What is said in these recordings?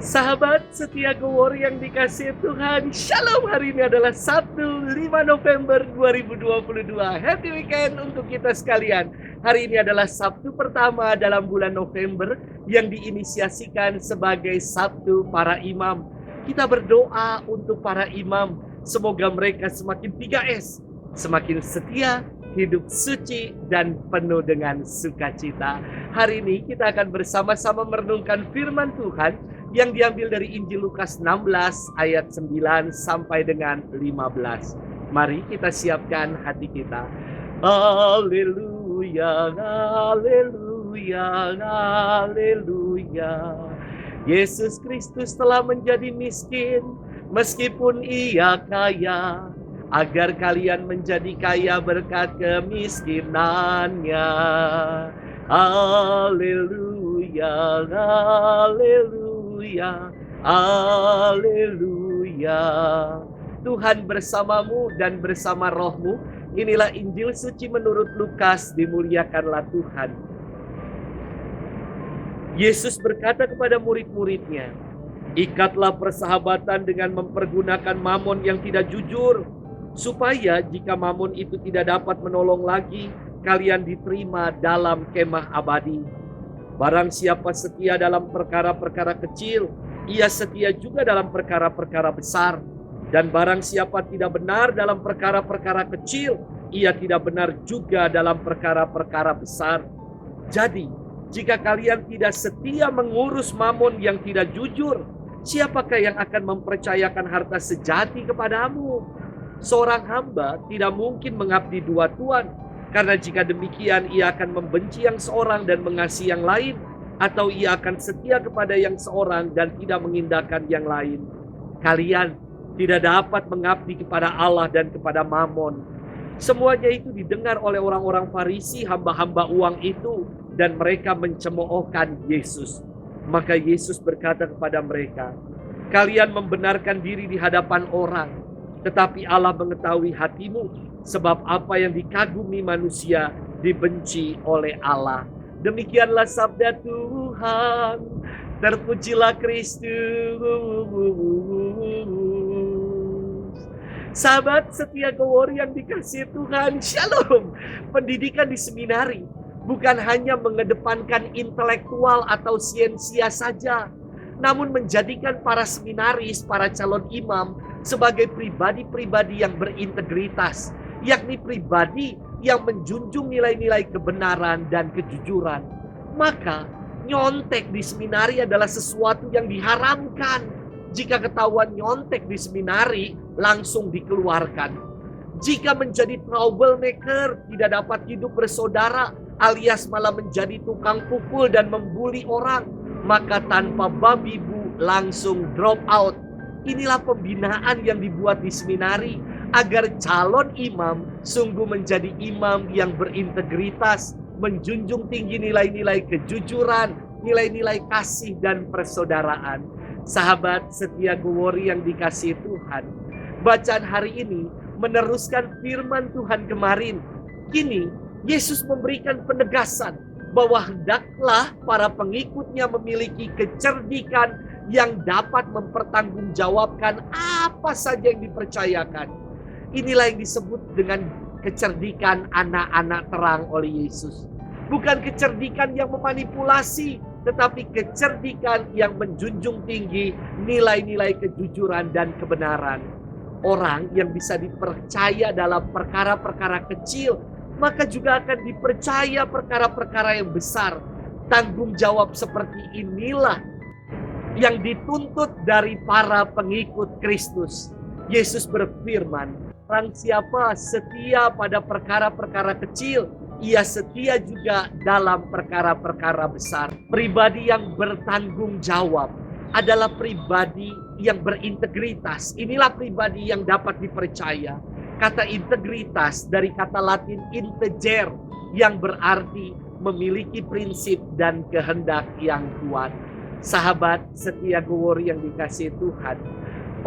Sahabat setia Gowor yang dikasihi Tuhan, Shalom. Hari ini adalah Sabtu 5 November 2022. Happy weekend untuk kita sekalian. Hari ini adalah Sabtu pertama dalam bulan November yang diinisiasikan sebagai Sabtu para imam. Kita berdoa untuk para imam, semoga mereka semakin 3S, semakin setia, hidup suci, dan penuh dengan sukacita. Hari ini kita akan bersama-sama merenungkan firman Tuhan yang diambil dari Injil Lukas 16 ayat 9 sampai dengan 15. Mari kita siapkan hati kita. Haleluya, haleluya, haleluya. Yesus Kristus telah menjadi miskin meskipun ia kaya, agar kalian menjadi kaya berkat kemiskinannya. Haleluya, haleluya, haleluya. Tuhan bersamamu dan bersama rohmu. Inilah Injil suci menurut Lukas. Dimuliakanlah Tuhan. Yesus berkata kepada murid-muridnya, ikatlah persahabatan dengan mempergunakan mamon yang tidak jujur, supaya jika mamon itu tidak dapat menolong lagi, kalian diterima dalam kemah abadi. Barang siapa setia dalam perkara-perkara kecil, ia setia juga dalam perkara-perkara besar. Dan barang siapa tidak benar dalam perkara-perkara kecil, ia tidak benar juga dalam perkara-perkara besar. Jadi, jika kalian tidak setia mengurus mamon yang tidak jujur, siapakah yang akan mempercayakan harta sejati kepadamu? Seorang hamba tidak mungkin mengabdi dua tuan, karena jika demikian ia akan membenci yang seorang dan mengasihi yang lain, atau ia akan setia kepada yang seorang dan tidak mengindahkan yang lain. Kalian tidak dapat mengabdi kepada Allah dan kepada mamon. Semuanya itu didengar oleh orang-orang Farisi, hamba-hamba uang itu, dan mereka mencemoohkan Yesus. Maka Yesus berkata kepada mereka, kalian membenarkan diri di hadapan orang, tetapi Allah mengetahui hatimu, sebab apa yang dikagumi manusia dibenci oleh Allah. Demikianlah sabda Tuhan. Terpujilah Kristus. Sahabat setia Gowor yang dikasihi Tuhan, Shalom. Pendidikan di seminari bukan hanya mengedepankan intelektual atau siensia saja, namun menjadikan para seminaris, para calon imam sebagai pribadi-pribadi yang berintegritas, yakni pribadi yang menjunjung nilai-nilai kebenaran dan kejujuran. Maka nyontek di seminari adalah sesuatu yang diharamkan. Jika ketahuan nyontek di seminari, langsung dikeluarkan. Jika menjadi troublemaker, tidak dapat hidup bersaudara, alias malah menjadi tukang pukul dan membuli orang, maka tanpa babi bu langsung drop out. Inilah pembinaan yang dibuat di seminari, agar calon imam sungguh menjadi imam yang berintegritas, menjunjung tinggi nilai-nilai kejujuran, nilai-nilai kasih dan persaudaraan. Sahabat setia Gowor yang dikasihi Tuhan, bacaan hari ini meneruskan firman Tuhan kemarin. Kini Yesus memberikan penegasan bahwa hendaklah para pengikutnya memiliki kecerdikan yang dapat mempertanggungjawabkan apa saja yang dipercayakan. Inilah yang disebut dengan kecerdikan anak-anak terang oleh Yesus. Bukan kecerdikan yang memanipulasi, tetapi kecerdikan yang menjunjung tinggi nilai-nilai kejujuran dan kebenaran. Orang yang bisa dipercaya dalam perkara-perkara kecil, maka juga akan dipercaya perkara-perkara yang besar. Tanggung jawab seperti inilah yang dituntut dari para pengikut Kristus. Yesus berfirman, orang siapa setia pada perkara-perkara kecil, ia setia juga dalam perkara-perkara besar. Pribadi yang bertanggung jawab adalah pribadi yang berintegritas. Inilah pribadi yang dapat dipercaya. Kata integritas dari kata Latin integer, yang berarti memiliki prinsip dan kehendak yang kuat. Sahabat setia Gowor yang dikasihi Tuhan,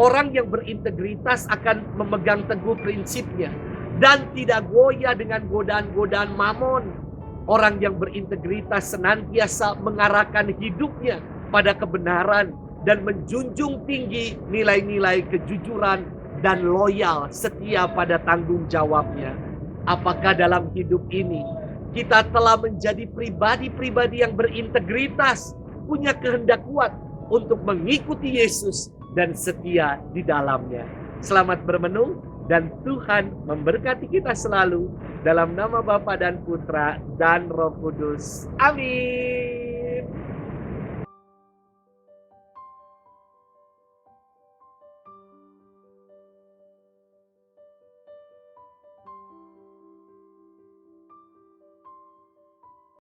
orang yang berintegritas akan memegang teguh prinsipnya dan tidak goyah dengan godaan-godaan mamon. Orang yang berintegritas senantiasa mengarahkan hidupnya pada kebenaran dan menjunjung tinggi nilai-nilai kejujuran dan loyal, setia pada tanggung jawabnya. Apakah dalam hidup ini kita telah menjadi pribadi-pribadi yang berintegritas, punya kehendak kuat untuk mengikuti Yesus dan setia di dalamnya? Selamat bermenung dan Tuhan memberkati kita selalu dalam nama Bapa dan Putra dan Roh Kudus. Amin.